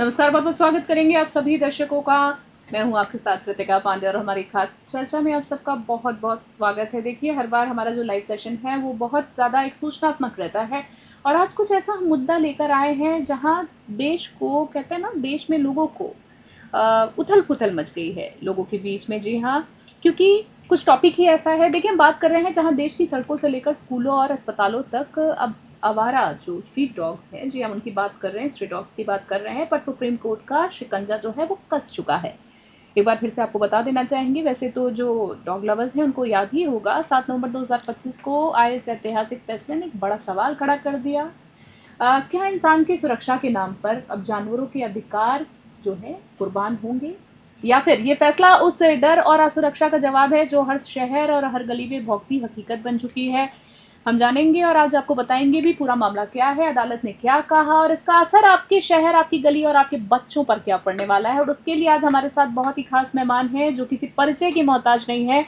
नमस्कार, बहुत बहुत स्वागत करेंगे आप सभी दर्शकों का। मैं हूं आपके साथ रितिका पांडे और हमारी खास चर्चा में आप सबका बहुत बहुत स्वागत है। देखिए, हर बार हमारा जो लाइव सेशन है वो बहुत ज़्यादा एक सूचनात्मक रहता है और आज कुछ ऐसा हम मुद्दा लेकर आए हैं जहां देश को, कहते हैं ना, देश में लोगों को उथल पुथल मच गई है लोगों के बीच में। जी हाँ, क्योंकि कुछ टॉपिक ही ऐसा है। देखिए, हम बात कर रहे हैं जहाँ देश की सड़कों से लेकर स्कूलों और अस्पतालों तक अब आवारा जो स्ट्रीट डॉग्स हैं, जी हम उनकी बात कर रहे हैं, स्ट्रीट डॉग्स की बात कर रहे हैं। पर सुप्रीम कोर्ट का शिकंजा जो है वो कस चुका है। एक बार फिर से आपको बता देना चाहेंगे, वैसे तो जो डॉग लवर्स हैं उनको याद ही होगा, 7 नवंबर 2025 को आए इस ऐतिहासिक फैसले ने एक बड़ा सवाल खड़ा कर दिया। क्या इंसान की सुरक्षा के नाम पर अब जानवरों के अधिकार जो है कुर्बान होंगे, या फिर ये फैसला उस डर और असुरक्षा का जवाब है जो हर शहर और हर गली में भौंकती हकीकत बन चुकी है। हम जानेंगे और आज आपको बताएंगे भी पूरा मामला क्या है, अदालत ने क्या कहा और इसका असर आपके शहर, आपकी गली और आपके बच्चों पर क्या पड़ने वाला है। और उसके लिए आज हमारे साथ बहुत ही खास मेहमान हैं जो किसी परिचय की मोहताज नहीं है।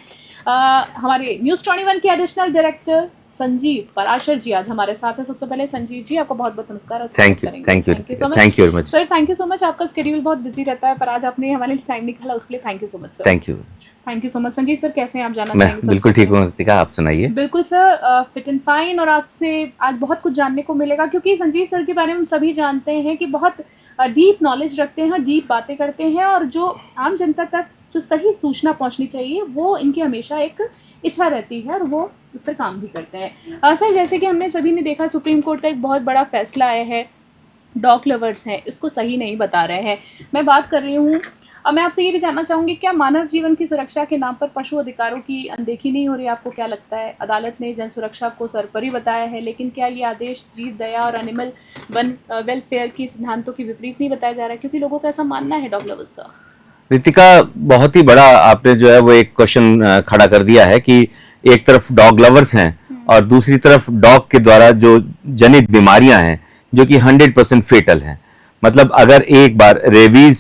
हमारे न्यूज़ 21 के एडिशनल डायरेक्टर संजीव पराशर जी आज हमारे साथ है। सबसे पहले संजीव जी, आपको बहुत बहुत नमस्कार। Thank you very much sir. Thank you so much. आपका शेड्यूल बहुत बिजी रहता है पर आज आपने हमारे लिए टाइम निकाला, उसके लिए thank you so much sir. Thank you so much. Sanjeev sir, कैसे हैं आप? जाना चाहेंगे? बिल्कुल ठीक हूँ रितिका, आप सुनाइए। बिल्कुल सर, फिट एंड फाइन। और आपसे आज बहुत कुछ जानने को मिलेगा क्योंकि संजीव सर के बारे में हम सभी जानते हैं कि बहुत डीप नॉलेज रखते हैं, डीप बातें करते हैं और जो आम जनता तक जो सही सूचना पहुंचनी चाहिए वो इनकी हमेशा एक इच्छा रहती है और वो उस पर काम भी करते हैं। सर, जैसे कि हमने सभी ने देखा, सुप्रीम कोर्ट का एक बहुत बड़ा फैसला आया है। डॉग लवर्स हैं इसको सही नहीं बता रहे हैं। मैं बात कर रही हूँ, अब मैं आपसे ये भी जानना चाहूँगी, क्या मानव जीवन की सुरक्षा के नाम पर पशु अधिकारों की अनदेखी नहीं हो रही? आपको क्या लगता है? अदालत ने जन सुरक्षा को सर्वोपरि बताया है, लेकिन क्या ये आदेश जीव दया और एनिमल वेलफेयर की सिद्धांतों के विपरीत नहीं बताया जा रहा है? क्योंकि लोगों का ऐसा मानना है डॉग लवर्स का। रितिका, बहुत ही बड़ा आपने जो है वो एक क्वेश्चन खड़ा कर दिया है कि एक तरफ डॉग लवर्स हैं और दूसरी तरफ डॉग के द्वारा जो जनित बीमारियां हैं जो कि 100% फेटल हैं। मतलब अगर एक बार रेबीज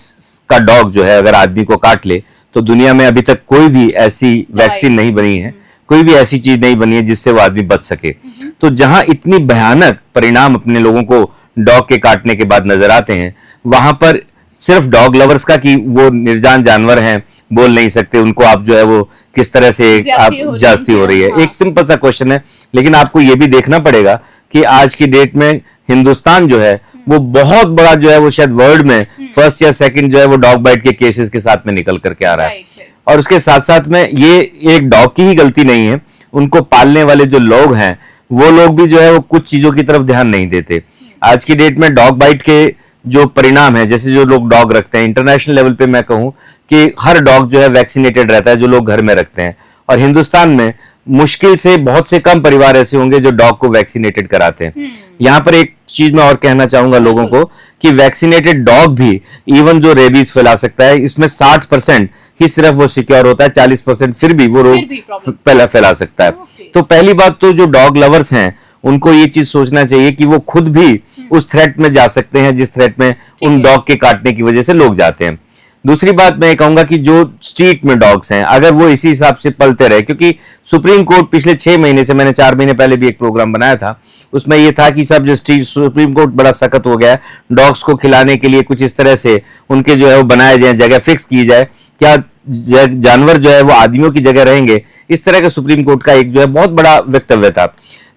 का डॉग जो है अगर आदमी को काट ले तो दुनिया में अभी तक कोई भी ऐसी वैक्सीन नहीं बनी है, कोई भी ऐसी चीज नहीं बनी है जिससे वो आदमी बच सके। तो जहां इतनी भयानक परिणाम अपने लोगों को डॉग के काटने के बाद नजर आते हैं, वहां पर सिर्फ डॉग लवर्स का कि वो निर्जान जानवर हैं, बोल नहीं सकते, उनको आप जो है वो किस तरह से आप जास्ती हो रही है। हाँ। एक सिंपल सा क्वेश्चन है, लेकिन आपको ये भी देखना पड़ेगा कि आज की डेट में हिंदुस्तान जो है वो बहुत बड़ा जो है वो शायद वर्ल्ड में फर्स्ट या सेकंड जो है वो डॉग बाइट के केसेस के साथ में निकल करके आ रहा है। और उसके साथ साथ में ये एक डॉग की ही गलती नहीं है, उनको पालने वाले जो लोग हैं वो लोग भी जो है वो कुछ चीजों की तरफ ध्यान नहीं देते। आज की डेट में डॉग बाइट के जो परिणाम है, जैसे जो लोग डॉग रखते हैं, इंटरनेशनल लेवल पे मैं कहूं कि हर डॉग जो है वैक्सीनेटेड रहता है जो लोग घर में रखते हैं। और हिंदुस्तान में मुश्किल से बहुत से कम परिवार ऐसे होंगे जो डॉग को वैक्सीनेटेड कराते हैं। यहाँ पर एक चीज मैं और कहना चाहूंगा लोगों को कि वैक्सीनेटेड डॉग भी इवन जो रेबीज फैला सकता है, इसमें 60% ही सिर्फ वो सिक्योर होता है, 40% फिर भी वो रोग फैला सकता है। तो पहली बात तो जो डॉग लवर्स हैं उनको ये चीज सोचना चाहिए कि वो खुद भी उस थ्रेट में जा सकते हैं जिस थ्रेट में उन डॉग के काटने की वजह से लोग जाते हैं। दूसरी बात मैं ये कहूंगा कि जो स्ट्रीट में डॉग्स हैं अगर वो इसी हिसाब से पलते रहे, क्योंकि सुप्रीम कोर्ट पिछले 6 महीने से, मैंने 4 महीने पहले भी एक प्रोग्राम बनाया था, उसमें ये था कि सब जो स्ट्रीट, सुप्रीम कोर्ट बड़ा सख्त हो गया है, डॉग्स को खिलाने के लिए कुछ इस तरह से उनके जो है वो बनाए जाए, जगह फिक्स की जाए, क्या जानवर जो है वो आदमियों की जगह रहेंगे, इस तरह का सुप्रीम कोर्ट का एक जो है बहुत बड़ा वक्तव्य था।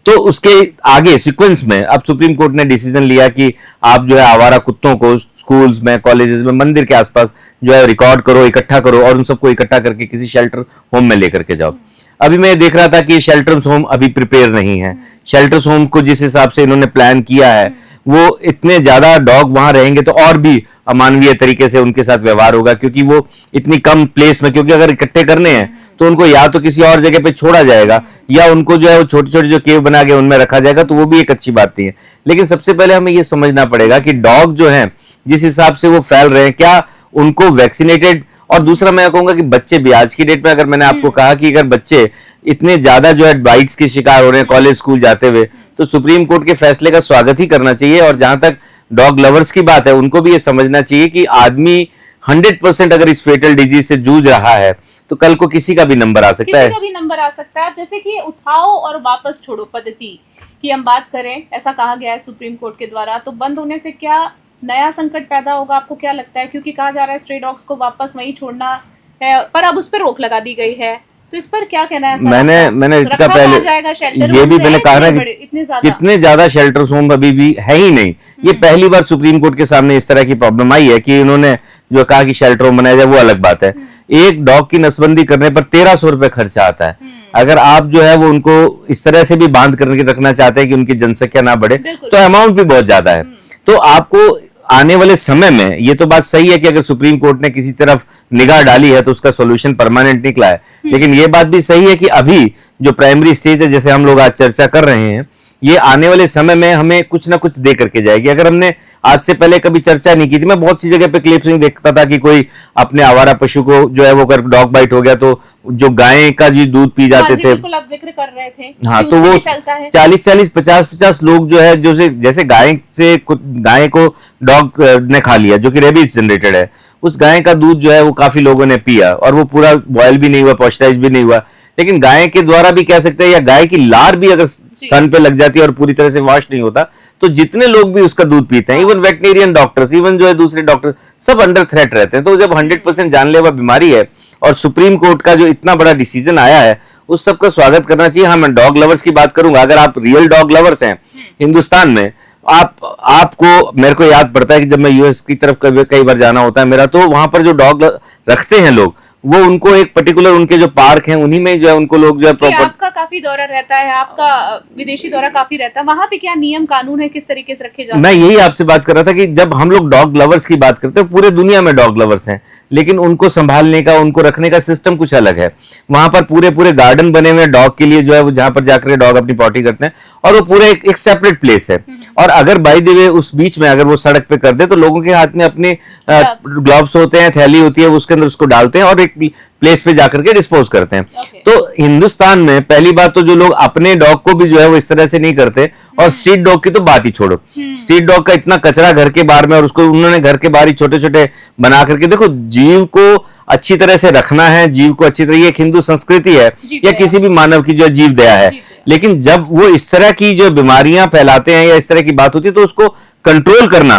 तो उसके आगे सीक्वेंस में अब सुप्रीम कोर्ट ने डिसीजन लिया कि आप जो है आवारा कुत्तों को स्कूल्स में, कॉलेजेस में, मंदिर के आसपास जो है रिकॉर्ड करो, इकट्ठा करो और उन सबको इकट्ठा करके किसी शेल्टर होम में लेकर के जाओ। अभी मैं देख रहा था कि शेल्टर्स होम अभी प्रिपेयर नहीं है। शेल्टर्स होम को जिस हिसाब से इन्होंने प्लान किया है, वो इतने ज्यादा डॉग वहां रहेंगे तो और भी अमानवीय तरीके से उनके साथ व्यवहार होगा, क्योंकि वो इतनी कम प्लेस में, क्योंकि अगर इकट्ठे करने हैं तो उनको या तो किसी और जगह पे छोड़ा जाएगा या उनको जो है वो छोटे छोटे जो केव बना के उनमें रखा जाएगा, तो वो भी एक अच्छी बात नहीं है। लेकिन सबसे पहले हमें ये समझना पड़ेगा कि डॉग जो है जिस हिसाब से वो फैल रहे हैं, क्या उनको वैक्सीनेटेड, और दूसरा मैं कहूंगा कि बच्चे भी आज की डेट में, अगर मैंने आपको कहा कि अगर बच्चे इतने ज्यादा जो है बाइट्स के शिकार हो रहे हैं कॉलेज स्कूल जाते हुए, तो सुप्रीम कोर्ट के फैसले का स्वागत ही करना चाहिए। और जहां तक डॉग लवर्स की बात है, उनको भी ये समझना चाहिए कि आदमी 100% अगर इस फेटल डिजीज से जूझ रहा है तो कल को किसी का भी नंबर आ सकता है, किसी का भी नंबर आ सकता है। जैसे कि उठाओ और वापस छोड़ो पद्धति की हम बात करें, ऐसा कहा गया है सुप्रीम कोर्ट के द्वारा, तो बंद होने से क्या नया संकट पैदा होगा? आपको क्या लगता है? क्योंकि कहा जा रहा है स्ट्रे डॉग्स को वापस वहीं छोड़ना है, पर अब उस पर रोक लगा दी गई है, तो इस पर क्या कहना है सर मैंने आपका? रितिका रखा कहाँ पहले जाएगा? शेल्टर ये भी होम्स मैंने हैं कहा ना इतने कि बड़े, इतने ज्यादा? कितने ज्यादा शेल्टर्स होम अभी भी है ही नहीं। ये पहली बार सुप्रीम कोर्ट के सामने इस तरह की प्रॉब्लम आई है कि इन्होंने जो कहा कि शेल्टर होम बनाया जाए, वो अलग बात है। एक डॉग की नसबंदी करने पर 1300 रुपए खर्चा आता है। अगर आप जो है वो उनको इस तरह से भी बांध करके रखना चाहते हैं कि उनकी जनसंख्या ना बढ़े, बिल्कुल। तो अमाउंट भी बहुत ज्यादा है। तो आपको आने वाले समय में, ये तो बात सही है कि अगर सुप्रीम कोर्ट ने किसी तरफ निगाह डाली है तो उसका सॉल्यूशन परमानेंट निकला है, लेकिन ये बात भी सही है कि अभी जो प्राइमरी स्टेज है, जैसे हम लोग आज चर्चा कर रहे हैं, ये आने वाले समय में हमें कुछ ना कुछ दे करके जाएगी। अगर हमने आज से पहले कभी चर्चा नहीं की थी, मैं बहुत सी जगह पे क्लिप्स देखता था कि कोई अपने आवारा पशु को जो है वो कर डॉग बाइट हो गया तो जो गाय का जो दूध पी जाते थे, बिल्कुल आप जिक्र कर रहे थे, हाँ, तो वो 40-40 50-50 लोग जो है, जो जैसे गाय को डॉग ने खा लिया जो कि रेबीज जनरेटेड है, उस गाय का दूध जो है वो काफी लोगों ने पिया और वो पूरा बॉयल भी नहीं हुआ, पॉस्चराइज भी नहीं हुआ। लेकिन गाय के द्वारा भी कह सकते हैं, या गाय की लार भी अगर स्तन पे लग जाती है और पूरी तरह से वॉश नहीं होता, तो जितने लोग भी उसका दूध पीते हैं, इवन वेटनेरियन डॉक्टर्स, इवन जो है दूसरे डॉक्टर, सब अंडर थ्रेट रहते हैं। तो जब 100% जानलेवा बीमारी है और सुप्रीम कोर्ट का जो इतना बड़ा डिसीजन आया है, उस सबका स्वागत करना चाहिए। हाँ, मैं डॉग लवर्स की बात करूंगा। अगर आप रियल डॉग लवर्स हैं हिंदुस्तान में, आपको, मेरे को याद पड़ता है कि जब मैं यूएस की तरफ कई बार जाना होता है मेरा, तो वहां पर जो डॉग रखते हैं लोग, वो उनको एक पर्टिकुलर उनके जो पार्क हैं उन्हीं में जो है उनको लोग जो है प्रॉपर। आपका काफी दौरा रहता है, आपका विदेशी दौरा काफी रहता है, वहां पे क्या नियम कानून है, किस तरीके से रखे जाते हैं? मैं यही आपसे बात कर रहा था कि जब हम लोग डॉग लवर्स की बात करते हैं, पूरे दुनिया में डॉग लवर्स हैं, लेकिन उनको संभालने का, उनको रखने का सिस्टम कुछ अलग है। वहां पर पूरे गार्डन बने हुए डॉग के लिए जो है वो, जहां पर जाकर डॉग अपनी पॉटी करते हैं, और वो पूरे एक सेपरेट प्लेस है। और अगर बाय द वे उस बीच में अगर वो सड़क पे कर दे, तो लोगों के हाथ में अपने ग्लव्स होते हैं, थैली होती है, उसके अंदर उसको डालते हैं और एक प्लेस पे जाकर के डिस्पोज करते हैं। तो हिंदुस्तान में पहली बात तो जो लोग अपने डॉग को भी जो है वो इस तरह से नहीं करते, और स्ट्रीट डॉग की तो बात ही छोड़ो। स्ट्रीट डॉग का इतना कचरा घर के बाहर में, और उसको उन्होंने घर के बाहर ही छोटे छोटे बना करके, देखो जीव को अच्छी तरह से रखना है, जीव को अच्छी तरह, ये एक हिंदू संस्कृति है या किसी भी मानव की जो जीव दया है। लेकिन जब वो इस तरह की जो बीमारियां फैलाते हैं या इस तरह की बात होती है, तो उसको कंट्रोल करना,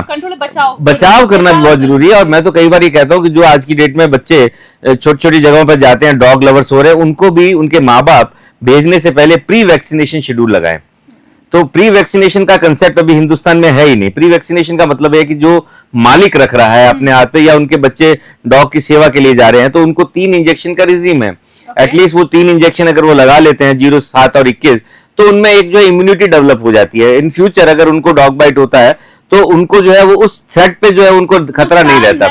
बचाव करना भी बहुत जरूरी है। और मैं तो कई बार ये कहता हूं कि जो आज की डेट में बच्चे छोटी छोटी जगहों पर जाते हैं, डॉग लवर्स हो रहे हैं, उनको भी उनके माँ बाप भेजने से पहले प्री वैक्सीनेशन शेड्यूल लगाएं। तो प्री वैक्सीनेशन का कंसेप्ट अभी हिंदुस्तान में है ही नहीं। प्री वैक्सीनेशन का मतलब है कि जो मालिक रख रहा है अपने हाथ पे, या उनके बच्चे डॉग की सेवा के लिए जा रहे हैं, तो उनको 3 इंजेक्शन का रिजीम है। एटलीस्ट वो 3 इंजेक्शन अगर वो लगा लेते हैं, 0, 7 और 21, तो उनमें एक जो इम्यूनिटी डेवलप हो जाती है। इन फ्यूचर अगर उनको डॉग बाइट होता है, तो उनको जो है वो उस थ्रेट पे जो है उनको खतरा नहीं रहता,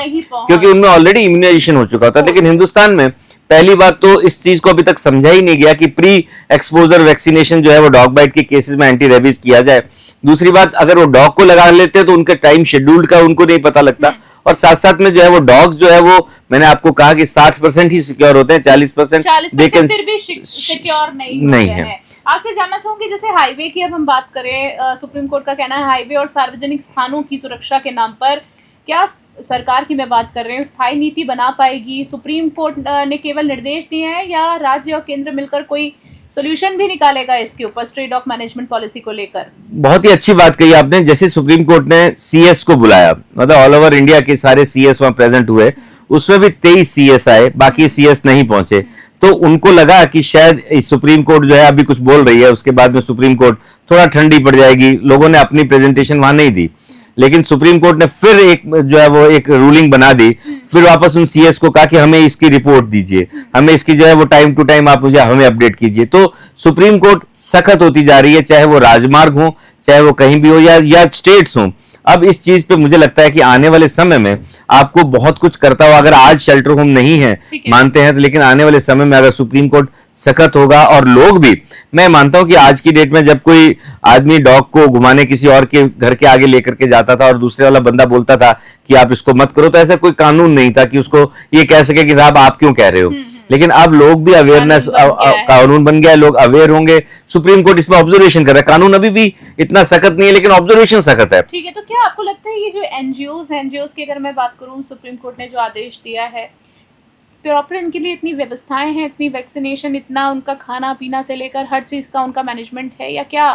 क्योंकि उनमें ऑलरेडी इम्यूनाइजेशन हो चुका होता है। लेकिन हिंदुस्तान में पहली बात तो इस चीज को अभी तक समझा ही नहीं गया कि प्री एक्सपोजर वैक्सीनेशन जो है वो डॉग बाइट के केसेस में एंटी रेबीज किया जाए। दूसरी बात, अगर वो डॉग को लगा लेते हैं तो उनके टाइम शेड्यूल का उनको नहीं पता लगता, और साथ साथ में जो है वो डॉग्स जो है वो, मैंने आपको कहा कि 60% ही सिक्योर होते हैं, 40% फिर भी सिक्योर नहीं है। आपसे जानना चाहूंगी, जैसे हाईवे की अब हम बात करें, सुप्रीम कोर्ट का कहना है हाईवे और सार्वजनिक स्थानों की सुरक्षा के नाम पर क्या सरकार की मैं बात कर रही हूँ स्थायी नीति बना पाएगी? सुप्रीम कोर्ट ने केवल निर्देश दिए हैं, या राज्य और केंद्र मिलकर कोई सोल्यूशन भी निकालेगा इसके ऊपर, स्ट्रे डॉग मैनेजमेंट पॉलिसी को लेकर? बहुत ही अच्छी बात कही आपने। जैसे सुप्रीम कोर्ट ने सीएस को बुलाया, मतलब ऑल ओवर इंडिया के सारे सीएस वहां प्रेजेंट हुए, उसमें भी 23 सीएस आए, बाकी सीएस नहीं पहुंचे। तो उनको लगा कि शायद सुप्रीम कोर्ट जो है अभी कुछ बोल रही है, उसके बाद में सुप्रीम कोर्ट थोड़ा ठंडी पड़ जाएगी, लोगों ने अपनी प्रेजेंटेशन वहां नहीं दी। लेकिन सुप्रीम कोर्ट ने फिर एक जो है वो एक रूलिंग बना दी, फिर वापस उन सीएस को कहा कि हमें इसकी रिपोर्ट दीजिए, हमें इसकी जो है वो टाइम टू टाइम आप मुझे हमें अपडेट कीजिए। तो सुप्रीम कोर्ट सख्त होती जा रही है, चाहे वो राजमार्ग हो, चाहे वो कहीं भी हो, या स्टेट्स हो। अब इस चीज पे मुझे लगता है कि आने वाले समय में आपको बहुत कुछ करता हो। अगर आज शेल्टर होम नहीं है, मानते हैं, तो लेकिन आने वाले समय में अगर सुप्रीम कोर्ट सख्त होगा, और लोग भी, मैं मानता हूं कि आज की डेट में जब कोई आदमी डॉग को घुमाने किसी और के घर के आगे लेकर के जाता था और दूसरे वाला बंदा बोलता था कि आप इसको मत करो, तो ऐसा कोई कानून नहीं था कि उसको ये कह सके कि साहब आप क्यों कह रहे हो। लेकिन अब लोग भी अवेयरनेस, कानून बन गया है, लोग अवेयर होंगे। सुप्रीम कोर्ट इसमें ऑब्जर्वेशन कर रहा है, कानून अभी भी इतना सख्त नहीं है, लेकिन ऑब्जर्वेशन सख्त है। ठीक है, तो क्या आपको लगता है ये जो एनजीओज की अगर मैं बात करूं, सुप्रीम कोर्ट ने जो आदेश दिया है, प्रॉपर इनके लिए इतनी व्यवस्थाएं हैं, इतनी वैक्सीनेशन, इतना उनका खाना पीना से लेकर हर चीज का उनका मैनेजमेंट है, या क्या?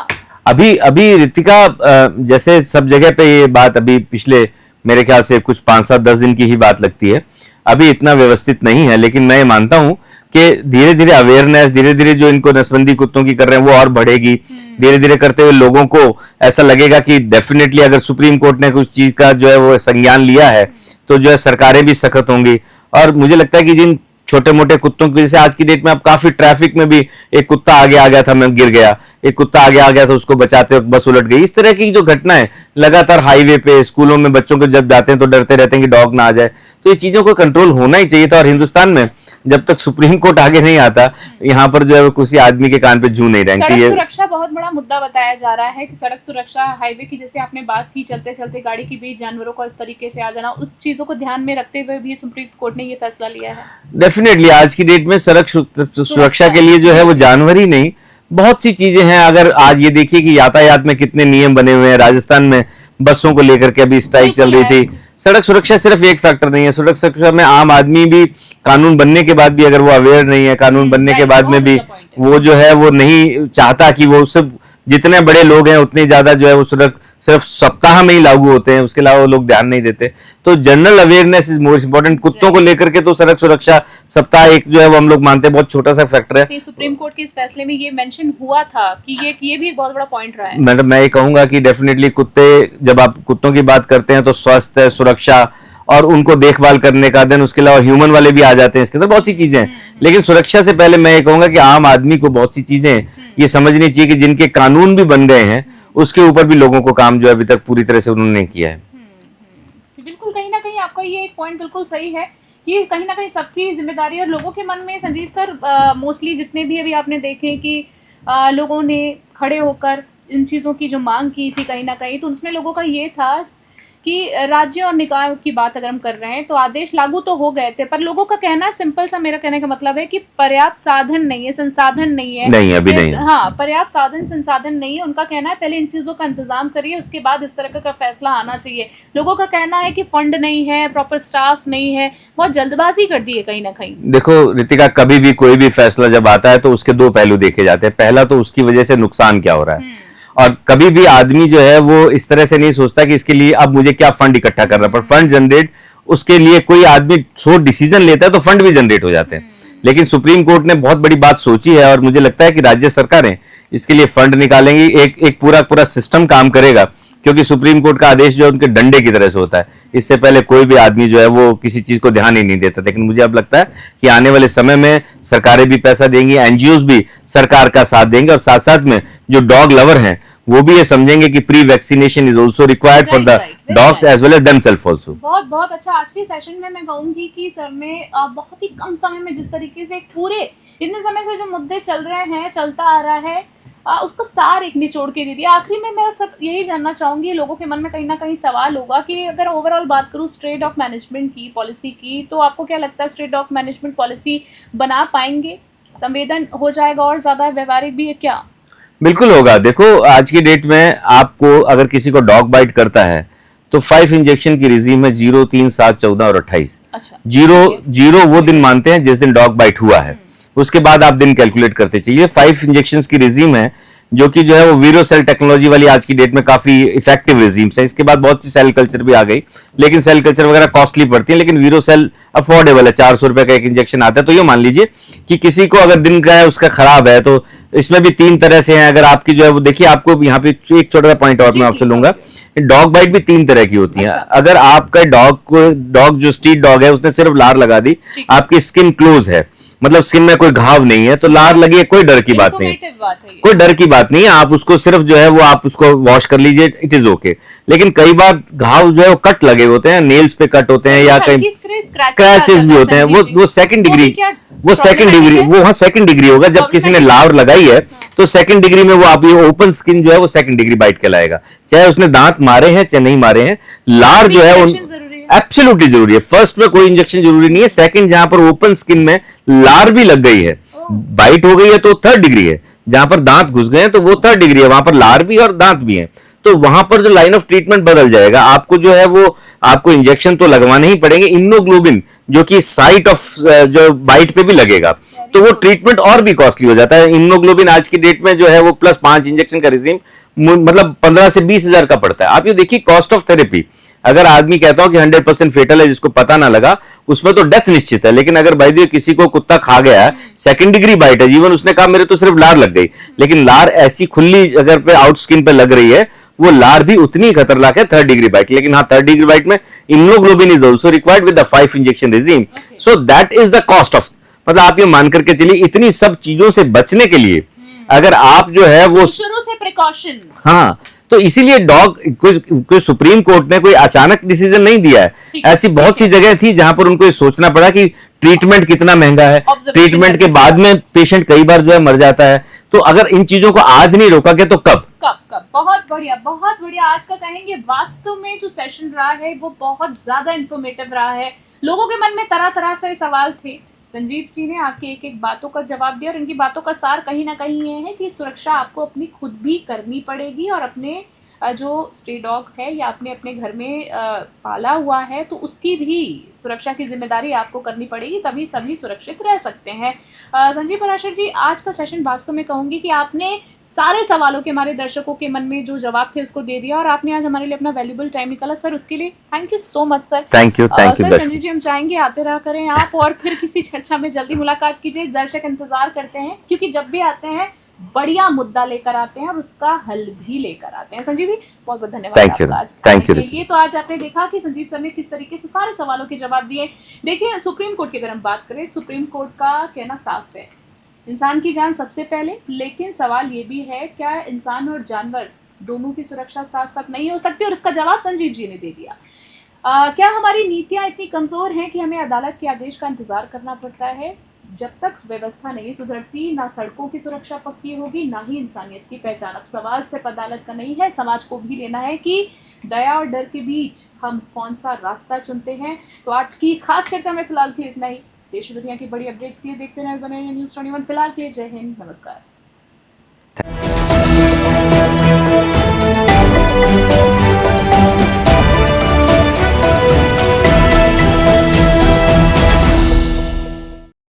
अभी रितिका, जैसे सब जगह पे ये बात अभी पिछले मेरे ख्याल से कुछ 5-7-10 दिन की ही बात लगती है, अभी इतना व्यवस्थित नहीं है। लेकिन मैं मानता हूं कि धीरे धीरे अवेयरनेस, धीरे धीरे जो इनको नसबंदी कुत्तों की कर रहे हैं वो और बढ़ेगी। धीरे धीरे करते हुए लोगों को ऐसा लगेगा कि डेफिनेटली अगर सुप्रीम कोर्ट ने कुछ चीज का जो है वो संज्ञान लिया है तो जो है सरकारें भी सख्त होंगी। और मुझे लगता है कि जिन छोटे मोटे कुत्तों की वजह से आज की डेट में अब काफी ट्रैफिक में भी एक कुत्ता आगे आ गया था, मैं गिर गया, एक कुत्ता आगे आ गया था, उसको बचाते वक्त बस उलट गई, इस तरह की जो घटना है लगातार हाईवे पे, स्कूलों में बच्चों को जब जाते हैं तो डरते रहते हैं कि डॉग ना आ जाए। तो ये चीजों को कंट्रोल होना ही चाहिए था। और हिंदुस्तान में जब तक सुप्रीम कोर्ट आगे नहीं आता, यहाँ पर जो है किसी आदमी के कान पे जू नहीं सड़क रेंगती है। सुरक्षा बहुत बड़ा मुद्दा बताया जा रहा है कि सड़क सुरक्षा, हाईवे की जैसे आपने बात की, चलते चलते गाड़ी के बीच जानवरों को इस तरीके से आ जाना, उस चीजों को ध्यान में रखते हुए भी सुप्रीम कोर्ट ने ये फैसला लिया है। डेफिनेटली आज की डेट में सड़क सुरक्षा के लिए जो है वो जानवर ही नहीं, बहुत सी चीजें हैं। अगर आज ये देखिए कि यातायात में कितने नियम बने हुए हैं। राजस्थान में बसों को लेकर के अभी स्ट्राइक चल रही थी। सड़क सुरक्षा सिर्फ एक फैक्टर नहीं है, सड़क सुरक्षा में आम आदमी भी कानून बनने के बाद भी अगर वो अवेयर नहीं है, कानून बनने के बाद में भी वो जो है वो नहीं चाहता कि वो सब जितने बड़े लोग हैं उतने ज्यादा जो है वो सड़क सिर्फ सप्ताह में ही लागू होते हैं, उसके अलावा वो लोग ध्यान नहीं देते। तो general awareness is most important. कुत्तों को लेकर के तो सड़क सुरक्षा सप्ताह एक जो है वो हम लोग मानते हैं बहुत छोटा सा फैक्टर है। सुप्रीम कोर्ट के इस फैसले में ये मेंशन हुआ था कि ये भी एक बहुत बड़ा पॉइंट रहा है। मैडम मैं ये कहूंगा कि डेफिनेटली कुत्ते, जब आप कुत्तों की बात करते हैं तो स्वास्थ्य, सुरक्षा और उनको देखभाल करने का, देन उसके अलावा ह्यूमन वाले भी आ जाते हैं इसके अंदर, बहुत सी चीजें हैं। लेकिन सुरक्षा से पहले मैं ये कहूंगा कि आम आदमी को बहुत सी चीजें ये समझनी चाहिए कि जिनके कानून भी बन गए हैं उसके ऊपर भी लोगों को काम जो है अभी तक पूरी तरह से उन्होंने नहीं किया है। बिल्कुल, कहीं ना कहीं आपका ये एक पॉइंट बिल्कुल सही है कि कहीं ना कहीं सबकी जिम्मेदारी और लोगों के मन में, संजीव सर, मोस्टली जितने भी अभी आपने देखे कि लोगों ने खड़े होकर इन चीज़ों की जो मांग की थी कहीं ना कहीं, तो उसमें लोगों का ये था कि राज्य और निकाय की बात अगर हम कर रहे हैं तो आदेश लागू तो हो गए थे, पर लोगों का कहना, सिंपल सा मेरा कहने का मतलब है कि पर्याप्त साधन नहीं है, संसाधन नहीं है। नहीं, अभी नहीं है। हाँ, पर्याप्त संसाधन नहीं है। उनका कहना है पहले इन चीजों का इंतजाम करिए, उसके बाद इस तरह का फैसला आना चाहिए। लोगों का कहना है कि फंड नहीं है, प्रॉपर स्टाफ नहीं है, बहुत जल्दबाजी कर दी है कहीं ना कहीं। देखो रितिका, कभी भी कोई भी फैसला जब आता है तो उसके दो पहलू देखे जाते हैं। पहला तो उसकी वजह से नुकसान क्या हो रहा है, और कभी भी आदमी जो है वो इस तरह से नहीं सोचता कि इसके लिए अब मुझे क्या फंड इकट्ठा करना, पर फंड जनरेट उसके लिए कोई आदमी सोच डिसीजन लेता है तो फंड भी जनरेट हो जाते हैं। लेकिन सुप्रीम कोर्ट ने बहुत बड़ी बात सोची है और मुझे लगता है कि राज्य सरकारें इसके लिए फंड निकालेंगी, एक पूरा सिस्टम काम करेगा, क्योंकि सुप्रीम कोर्ट का आदेश जो है उनके डंडे की तरह से होता है। इससे पहले कोई भी आदमी जो है वो किसी चीज को ध्यान ही नहीं देता। लेकिन मुझे अब लगता है कि आने वाले समय में सरकारें भी पैसा देंगी, एनजीओज भी सरकार का साथ देंगे, और साथ साथ में जो डॉग लवर हैं वो भी ये समझेंगे कि pre vaccination is also required for the dogs as well as themselves also. बहुत बहुत अच्छा। आज के सेशन में मैं कहूंगी कि सर ने बहुत ही कम समय में जिस तरीके से पूरे इतने समय से जो मुद्दे चल रहे हैं, चलता आ रहा है, उसका सार एक निचोड़ के दे दिया। आखिरी में मैं सब यही जानना चाहूंगी, लोगों के मन में कहीं ना कहीं सवाल होगा कि अगर ओवरऑल बात करूं स्ट्रे डॉग मैनेजमेंट की, पॉलिसी की, तो आपको क्या लगता है स्ट्रे डॉग मैनेजमेंट पॉलिसी बना पाएंगे? संवेदन हो जाएगा और ज्यादा व्यवहारिक भी है क्या? बिल्कुल होगा। देखो आज की डेट में आपको अगर किसी को डॉग बाइट करता है तो 5 इंजेक्शन की रिजीम है, 0, 3, 7, 14 और 28। अच्छा, 0 वो दिन मानते हैं जिस दिन डॉग बाइट हुआ है, उसके बाद आप दिन कैलकुलेट करते चाहिए। 5 इंजेक्शंस की रिजीम है जो कि जो है वो वीरो सेल टेक्नोलॉजी वाली आज की डेट में काफी इफेक्टिव रिजीम्स है। इसके बाद बहुत सी सेल कल्चर भी आ गई, लेकिन सेल कल्चर वगैरह कॉस्टली पड़ती है, लेकिन वीरो सेल अफोर्डेबल है, 400 रुपए का एक इंजेक्शन आता है। तो ये मान लीजिए कि किसी को अगर दिन का है उसका खराब है, तो इसमें भी 3 तरह से है। अगर आपकी जो है वो देखिए, आपको यहाँ पे एक छोटा सा पॉइंट और मैं आपसे लूंगा, डॉग बाइट भी 3 तरह की होती है। अगर आपका डॉग जो स्ट्रीट डॉग है उसने सिर्फ लार लगा दी, आपकी स्किन क्लोज है, मतलब स्किन में कोई घाव नहीं है, तो लार लगी है, कोई डर की बात नहीं, कोई डर की बात नहीं है। आप उसको सिर्फ जो है वो आप उसको वॉश कर लीजिए, इट इज ओके। लेकिन कई बार घाव जो है वो कट लगे होते हैं, नेल्स पे कट होते हैं या कहीं स्क्रैचेस भी होते हैं, वो सेकंड डिग्री, वो सेकंड डिग्री होगा। जब किसी ने लार लगाई है तो सेकंड डिग्री में वो आप ये ओपन स्किन जो है वो सेकंड डिग्री बाइट कहलाएगा, चाहे उसने दांत मारे हैं चाहे नहीं मारे हैं। लार जो है एब्सोल्युटली जरूरी है। फर्स्ट में कोई इंजेक्शन जरूरी नहीं है। सेकंड, जहां पर ओपन स्किन में लार भी लग गई है, बाइट हो गई है, तो 3rd डिग्री है। जहां पर दांत घुस गए हैं तो वो 3rd डिग्री है, वहां पर लार भी और दांत भी है। तो वहां पर जो लाइन ऑफ ट्रीटमेंट बदल जाएगा। आपको जो है वो आपको इंजेक्शन तो लगवाने ही पड़ेंगे, इम्यूनोग्लोबिन जो कि साइट ऑफ जो बाइट पे भी लगेगा, तो वो ट्रीटमेंट और भी कॉस्टली हो जाता है। इम्यूनोग्लोबिन आज की डेट में जो है वो प्लस 5 इंजेक्शन का रिजीम मतलब 15 से 20 हजार का पड़ता है। आप ये देखिए कॉस्ट ऑफ थेरेपी, अगर आदमी कहता हो कि 100% फेटल है जिसको पता ना लगा, उसमें तो डेथ निश्चित है। लेकिन अगर भाई देखिए किसी को कुत्ता खा गया है, सेकंड डिग्री बाइट है, जीवन उसने कहा मेरे तो सिर्फ लार लग गई, लेकिन लार ऐसी खुली अगर पे आउट स्किन पे लग रही है, वो लार भी उतनी खतरनाक है थर्ड डिग्री बाइट। लेकिन हाँ, थर्ड डिग्री बाइट में immunoglobin is also required with the 5 injection regime, so that is the cost of, मतलब आप ये मान करके चलिए इतनी सब चीजों से बचने के लिए अगर आप जो है वो शुरू से प्रिकॉशन। हाँ, तो इसीलिए डॉग कोई सुप्रीम कोर्ट ने कोई अचानक डिसीजन नहीं दिया है। ऐसी बहुत सी जगह थी जहां पर उनको ये सोचना पड़ा कि ट्रीटमेंट कितना महंगा है, ट्रीटमेंट के बाद में पेशेंट कई बार जो है मर जाता है। तो अगर इन चीजों को आज नहीं रोका गया तो कब कब। बहुत बढ़िया, बहुत बढ़िया। आज का कहेंगे वास्तव में जो सेशन रहा है वो बहुत ज्यादा इंफॉर्मेटिव रहा है। लोगों के मन में तरह तरह से सवाल थे, संजीव जी ने आपकी एक एक बातों का जवाब दिया और इनकी बातों का सार कहीं ना कहीं ये है कि सुरक्षा आपको अपनी खुद भी करनी पड़ेगी और अपने जो स्ट्रे डॉग है या अपने अपने घर में पाला हुआ है तो उसकी भी सुरक्षा की जिम्मेदारी आपको करनी पड़ेगी, तभी सभी सुरक्षित रह सकते हैं। संजीव पराशर जी, आज का सेशन वास्तव में कहूंगी कि आपने सारे सवालों के हमारे दर्शकों के मन में जो जवाब थे उसको दे दिया और आपने आज हमारे लिए अपना वैल्यूबल टाइम निकाला सर, उसके लिए thank you so much sir. Thank you sir Sanjeev ji, हम चाहेंगे आते रहा करें आप और फिर किसी चर्चा में जल्दी मुलाकात कीजिए। दर्शक इंतजार करते हैं क्योंकि जब भी आते हैं बढ़िया मुद्दा लेकर आते हैं और उसका हल भी लेकर आते हैं। संजीव जी, बहुत बहुत धन्यवाद आपका आज थैंक यू। ये तो आज आपने देखा कि संजीव सर ने किस तरीके से सारे सवालों के जवाब दिए। देखिए, सुप्रीम कोर्ट की अगर हम बात करें, सुप्रीम कोर्ट का कहना साफ है, इंसान की जान सबसे पहले, लेकिन सवाल ये भी है क्या इंसान और जानवर दोनों की सुरक्षा साथ साथ नहीं हो सकती, और इसका जवाब संजीव जी ने दे दिया। क्या हमारी नीतियां इतनी कमजोर हैं कि हमें अदालत के आदेश का इंतजार करना पड़ता है? जब तक व्यवस्था नहीं सुधरती, ना सड़कों की सुरक्षा पक्की होगी, ना ही इंसानियत की पहचान। अब सवाल सिर्फ अदालत का नहीं है, समाज को भी लेना है कि दया और डर के बीच हम कौन सा रास्ता चुनते हैं। तो आज की खास चर्चा में फिलहाल के इतना ही। देश दुनिया की बड़ी अपडेट्स के लिए देखते रहे बने न्यूज़ 21। फिलहाल के लिए जय हिंद, नमस्कार।